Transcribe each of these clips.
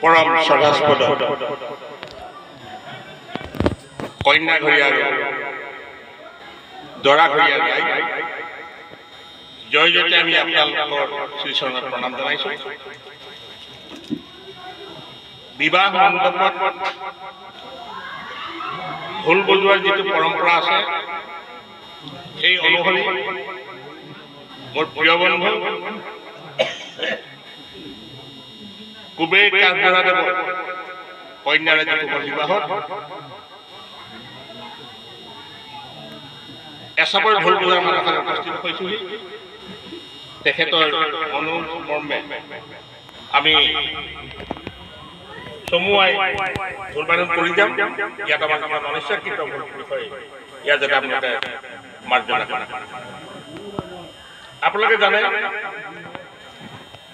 পৰম সদাস্পদ কন্যা ঘৰীয়া দৰা ঘৰীয়া জয় জয়তে আমি আপোনালোকৰ শ্ৰীচৰণত প্ৰণাম জনাইছোঁ। বিবাহ মণ্ডপত ঢোল বজোৱাৰ যিটো পৰম্পৰা আছে সেই অনুসৰি মোৰ প্ৰিয় বন্ধু কুবেৰ কাজবৰাদেৱ কন্যাৰ যুগল বিবাহত এচাপৰ ঢোল বজাৰ মাজত উপস্থিত হৈছোহি। তেখেতৰ অনুমৰ্মে আমি চমুৱাই ঢোল বাদন কৰি যাম। ইয়াত আমাৰ কিমান অনিচ্ছাকৃত বিষয় ইয়াত যাতে আপোনালোকে মাৰ্জনা কৰে। আপোনালোকে জানে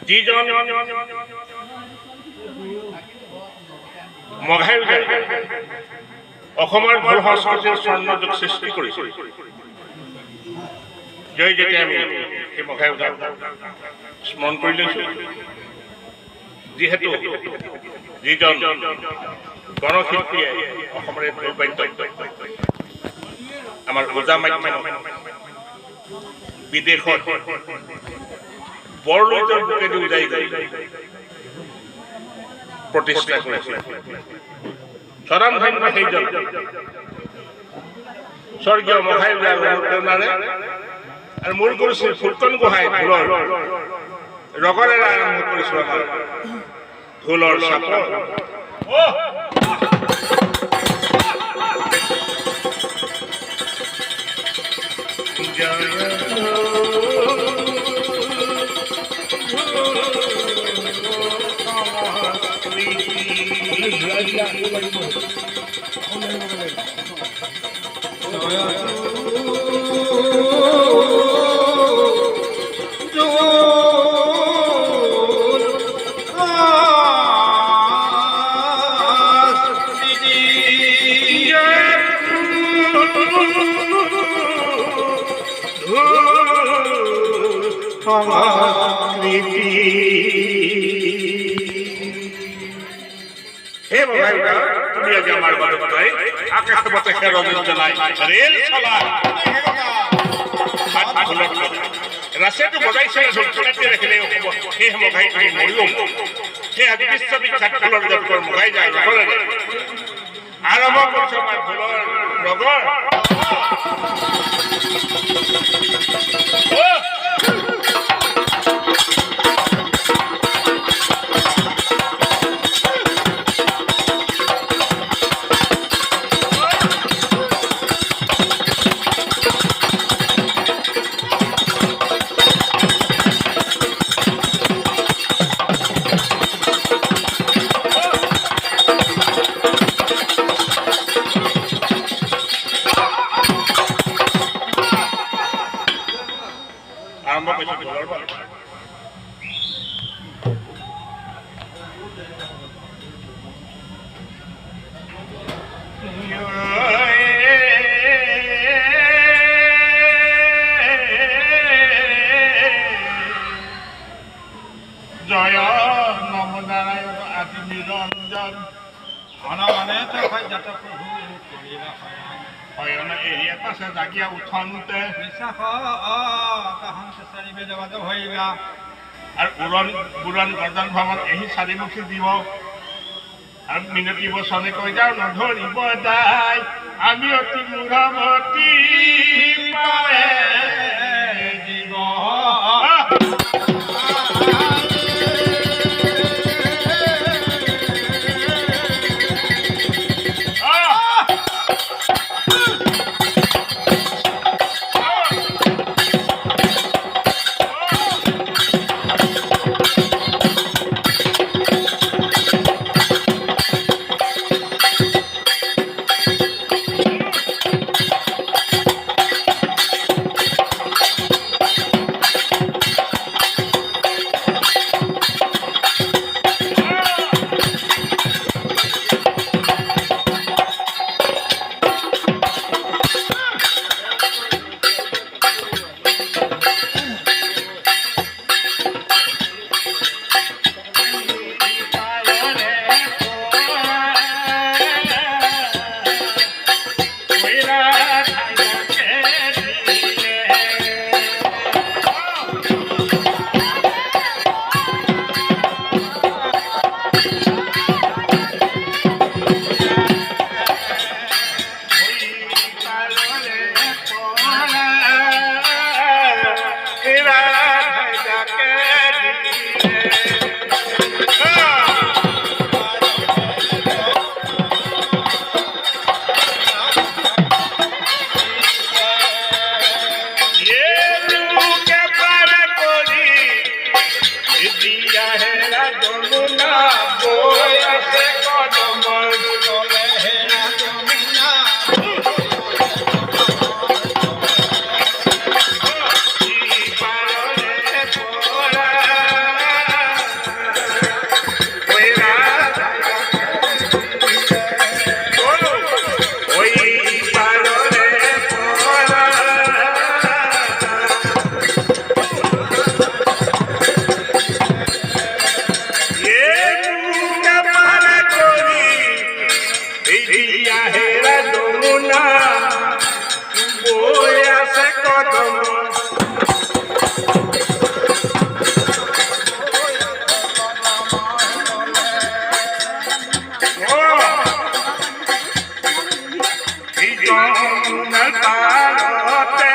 যিজন মঘাই অসমৰ ঢোল সংস্কৃতিৰ স্বৰ্ণযুগ সৃষ্টি কৰিছিল। জয় যেতিয়া আমি সেই মঘাই স্মৰণ কৰি লৈছোঁ, যিহেতু যিজন গণশিল্পীয়ে অসমৰ ঢোল বাদ্য আমাৰ ওজা মাধ্যম বিদেশত বৰলৈতৰ বুকেদি উজাই গৈ প্ৰতিষ্ঠা কৰিছিল। চৰম ধন্য সেইজন স্বৰ্গীয় মঘাই অনুপ্ৰেৰণাৰে আৰু মোৰ গুৰু শ্ৰী ফুলকন গোহাঁই ঢোলৰ ৰগৰেৰে আৰম্ভ কৰিছোঁ আমাৰ ঢোলৰ চাপৰ। ৰাছিয়াটো বজাইছে ৰাখিলে সেই মঘাই মৰিও সেই আজি বিশ্ববিখ্যাত ঢোলৰ জগতৰ মঘাই যায় ৰগৰেৰে আৰম্ভ কৰিছে আমাৰ ঢোলৰ ৰগৰ। জয় নম নারায়ণ আদি নিরঞ্জন ঘনমানে সজ্জাত প্রভু শয়ন এরিয়া পাশে জাগিয়া উঠনতে বিশ্বাস তাহান্তে চারিবে দেবাদ হইলা আর উড়ন বুড়ন গর্জন ভ্রমণ এই চারিমুখী দিব আর মিনতি বচনে কই যাও নধরিব দায় আমি অতি মূঢ়মতি পায়ে জীব যমুনার পারতে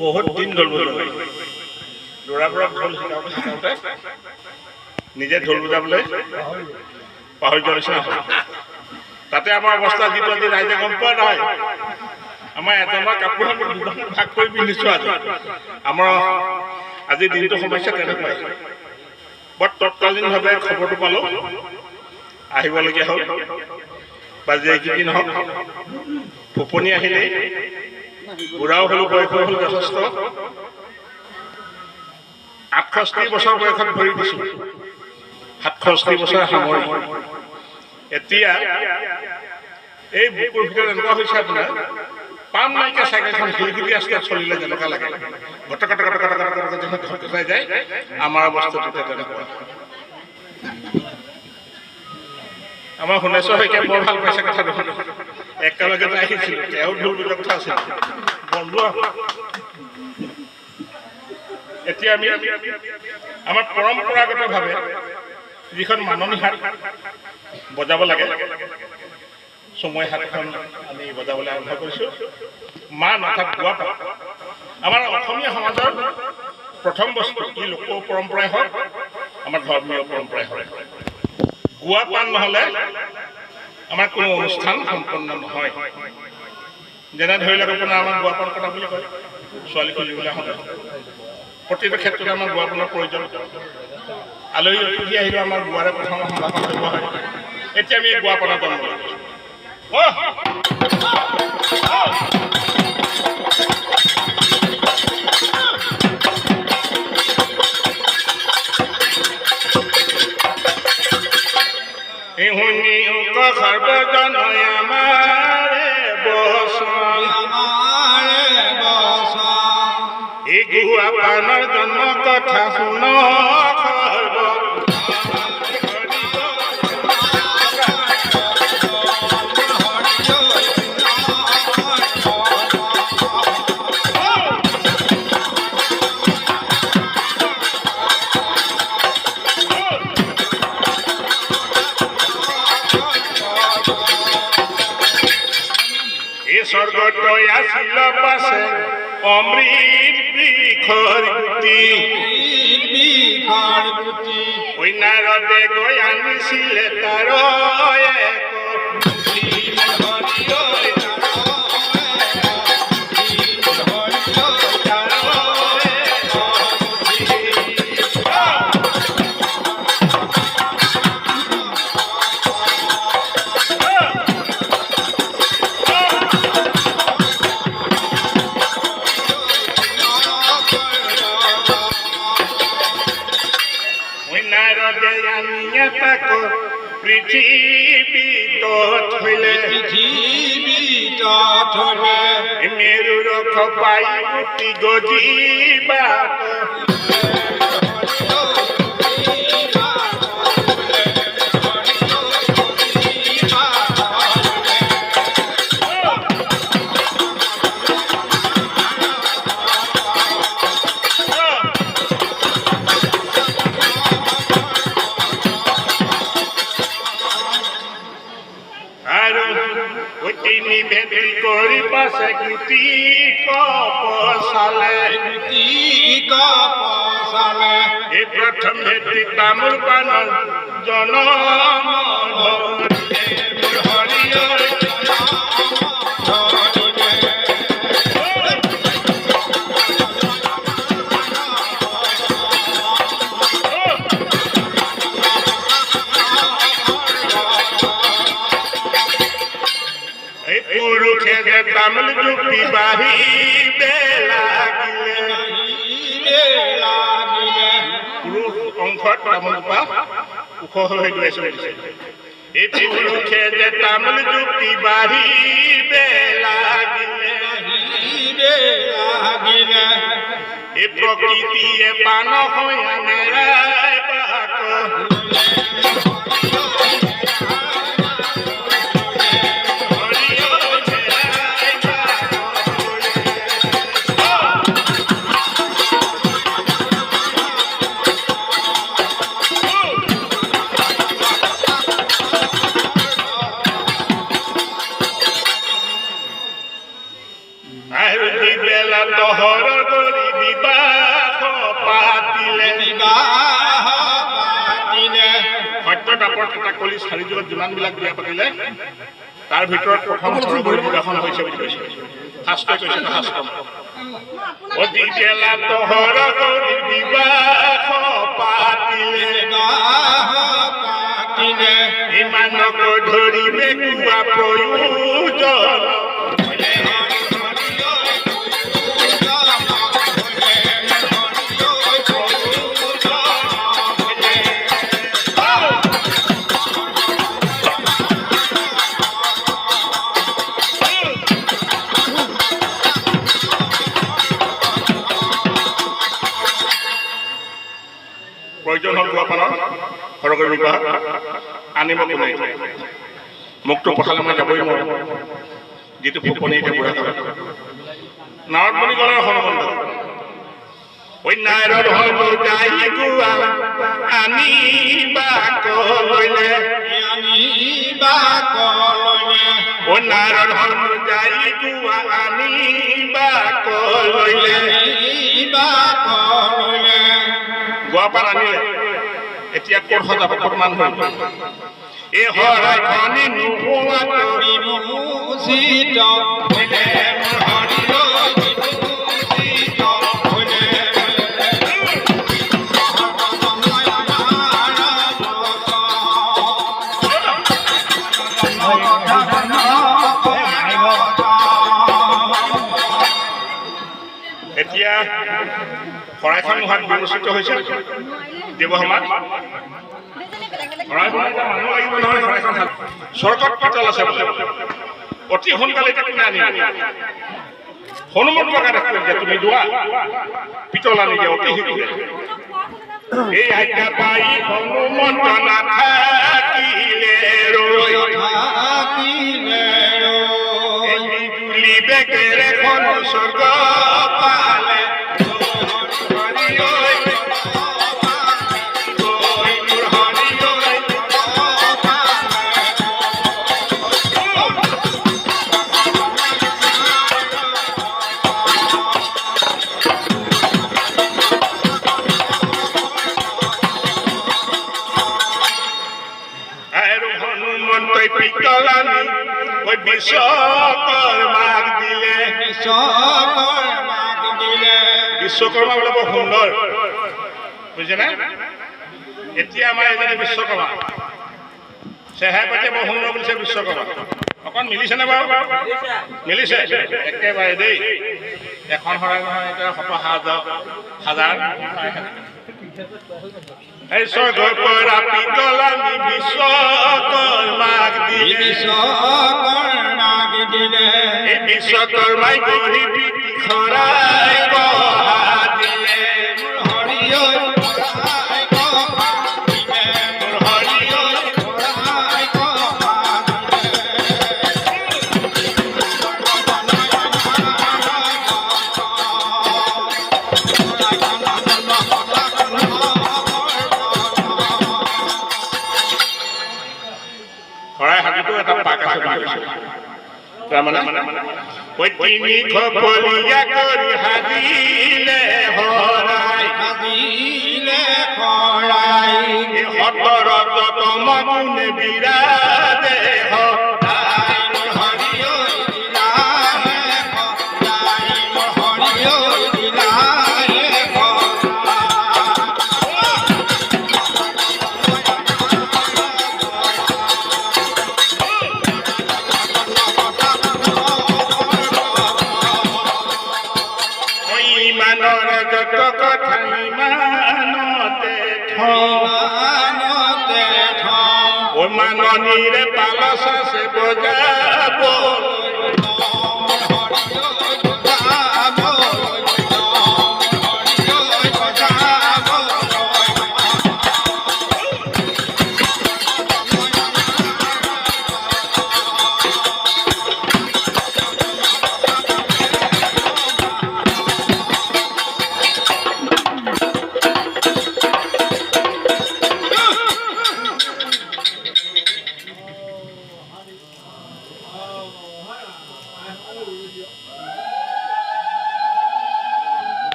বহুত দিন ঢোল বজাবলৈ ল'ৰাবোৰক ঢোল শিকাওঁতে নিজে ঢোল বজাবলৈ পাহৰি যোৱাৰ নিচিনা হয়। তাতে আমাৰ অৱস্থা যিটো আজি ৰাইজে গম পোৱা নহয়, আমাৰ এজনৰ কাপোৰ আমি দুজন ভাগ কৰি পিন্ধিছোঁ। আমাৰ আজি দিনটো সমস্যা তেনেকুৱাই। বৰ তৎকালীনভাৱে খবৰটো পালোঁ, আহিবলগীয়া হ'ল। বা যি নহওক ফুপনি আহিলেই বুঢ়াও হ'লো, বয়স হ'ল যথেষ্ট। ৬৮ বছৰ বয়সত ভৰি দিছোঁ, ৬৭ বছৰ সামৰি। এতিয়া এই বুকুৰ ভিতৰত এনেকুৱা হৈছে আপোনাৰ পাম নাইকিয়া চাইকেলখন শিলগুটি ৰাস্তাত চলিলে যেনেকুৱা লাগে, গটক গটক গটক গটক গটক যেনে ঘটকাই যায়। আমাৰ অৱস্থাটো তেনেকুৱা। আমাৰ সোণেশ্বৰ শইকীয়াই বৰ ভাল পাইছে কথাটো। একেলগে আহিছিলোঁ, তেওঁ ঢোল বজোৱাৰ কথা আছিল, বন্ধু। এতিয়া আমি আমাৰ পৰম্পৰাগতভাৱে যিখন মাননি হাত বজাব লাগে, চময় হাতখন আমি বজাবলৈ আৰম্ভ কৰিছোঁ। মান অৰ্থাৎ গোৱা পাত আমাৰ অসমীয়া সমাজৰ প্ৰথম বস্তু। ই লোক পৰম্পৰাই হওক, আমাৰ ধৰ্মীয় পৰম্পৰাই হওক। গোৱা পান নহ'লে আমাৰ কোনো অনুষ্ঠান সম্পন্ন নহয়। যেনে ধৰি লওক আপোনাৰ আমাৰ গোৱা পান কটা বুলি কয়, ছোৱালী খুলিবলৈ হ'লে প্ৰতিটো ক্ষেত্ৰতে আমাৰ গোৱা পানৰ প্ৰয়োজন। আলহী অতিথি আহিলেও আমাৰ গোৱাৰে প্ৰথম সম্ভাষণ ব্যৱহাৰ হয়। এতিয়া আমি এই গোৱা পানৰ জন্ম লৈছোঁ। সৰ্বজনয় আমাৰে বচন, এই গুৱা পানৰ জন্ম কথা শুন সৰ্ব। স্বৰ্গতই আছিল পাছে অমৃত বৃক্ষৰ গুটি, ঐ নাৰদে গৈ আনিছিলে তাৰ নাৰদে আনিয়া তাক পৃথিৱীত থৈলে মেৰুৰ খপাই গুটি গজিবাক ভেটি কৰি পাছে গুটি কপচালে এই প্ৰথম ভেটি তামোল পাণৰ জনম তামোল জুপি বাঢ়িবে লাগিলে পুৰুষ অংশত তামোলজোপা ওখ হৈ গৈ আছে এই পুৰুষে যে তামোল জুপি বাঢ়িবে লাগিলে এই প্ৰকৃতিয়ে পাণ হৈ নেৰাই বাক তহৰ কৰি বিবাহ পাতিলে সত্য দাপৰ এটা কলি চাৰি যুগত যিমানবিলাক বিয়া পাতিলে তাৰ ভিতৰত প্ৰথম বিবাহখন হৈছে বুলি কৈছে শাস্ত্ৰই কৈছে শাস্ত্ৰ অতি বেলা তহৰ কৰি বিবাহ পাতিলে ইমানক ধৰিবে কোৱা প্ৰয়োজন প্ৰয়োজন হ'ল গোৱাপানৰ সৰকাৰী বিবাহ আনিব কোনে মোকতো পঠালে মই যাবই নোৱাৰোঁ যিটো ফুপনি এতিয়া বুঢ়া নাৱত বুলি গ'লে হনুমন্ত ঐ নাৰদ হলো যাই গোৱা আনিবা কলৈলে ঐ নাৰদ হলো যাই গোৱা আনিবা কলৈলে গোৱাপান আনিলে এতিয়া ক'ত সজাব ক'ত মানুহ এই শৰাইখনি নোপোৱাত বিমোচিত এতিয়া শৰাইখন নোহোৱাত বিমোচিত হৈছে দেৱসমাজ স্বৰ্গত পিতল আছে অতি সোনকালে এতিয়া কোনে আনিব হনুমন্ত যে তুমি যোৱা পিতল আনি দিয়া অতি শীঘ্ৰে এই আজ্ঞা পাই হনুমন্ত নাথাকিলে বিজুলি বেগেৰে স্বৰ্গ পালে বিশ্বকৰ্মা বোলে বৰ সুন্দৰ বুজিছেনে এতিয়া আমাৰ এজনে বিশ্বকৰ্মা চেহাই পাতে বৰ সুন্দৰ বুলিছে বিশ্বকৰ্মা অকণ মিলিছেনে বাৰু মিলিছে একেবাৰে দেই এখন শৰাই নহয় এতিয়া 100,000 এই স্বৰ্গৰ পৰা পিতলানি বিশ্বকৰ্মাক দিলে বিশ্বকৰ্মাক দিলে এই বিশ্বকৰ্মাই গঢ়ি পিটি খৰাই গঢ়া দিলে হৰি ঐ খৰাই গঢ়া দিলে হৰি ঐ খৰাই গঢ়া খৰাই হাতীটো এটা পাক আছে তাৰমানে তিনি খপলীয়া কৰি সাজিলে হৰাই দিলে খৰাই সতৰ তম গুণে বিৰাজে হৰি ঐ দিলাই হৰি ঐ দিলাই ইমানৰ যত কথা ইমানতে মানতে থওঁ ও মাননীৰে পালচ আছে বজাব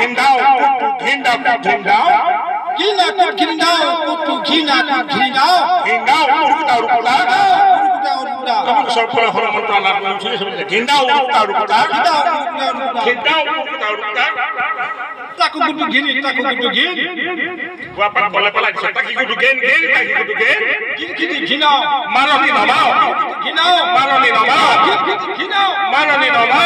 ঘিন্দাও Gina Kindao, Kutu Gina Kindao, kamu sopra hormon anak lucu sebenarnya gendau urutar Taku kutu gini, Bapak boleh taki kudu gen Gini Ginao, mana ni nama Ginao, Ginao, mana ni nama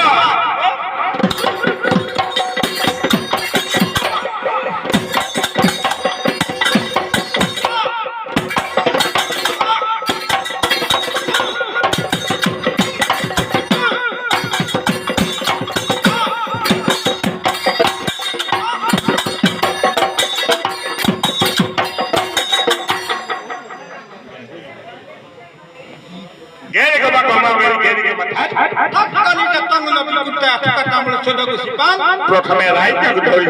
প্ৰথমে ৰাইজক ধৰি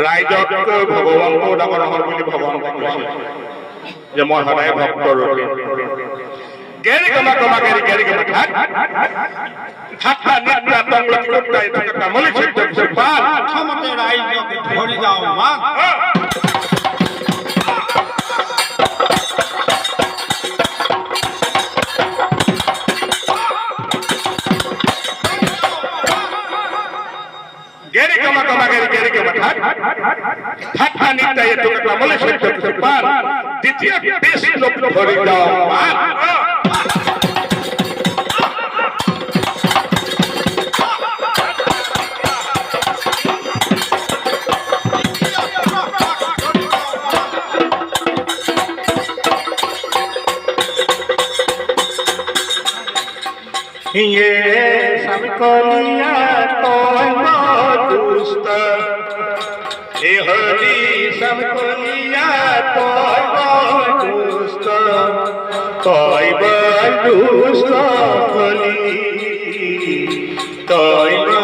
ৰাইজক ভগৱানকো ডাঙৰ ডাঙৰ বুলি ভগৱানক কৈছে যে মই সদায় ভক্তৰ গেৰি কমা গেৰি ঠাট্টা নিদ্ৰা তংলক কুত্তাই থকা কামলি চিত্ত পাল ক্ষমতে রাইজক ধরি যাও মা Geri kama ঠাট্টা নিদ্রা থকা কামলি চিত্ত পাল দ্বিতীয় বেশ লোক ধরি যাও মা ये समकलिया तोय दुस्त ए हरि समकलिया तोय दुस्त तोय दुस्त कली तोय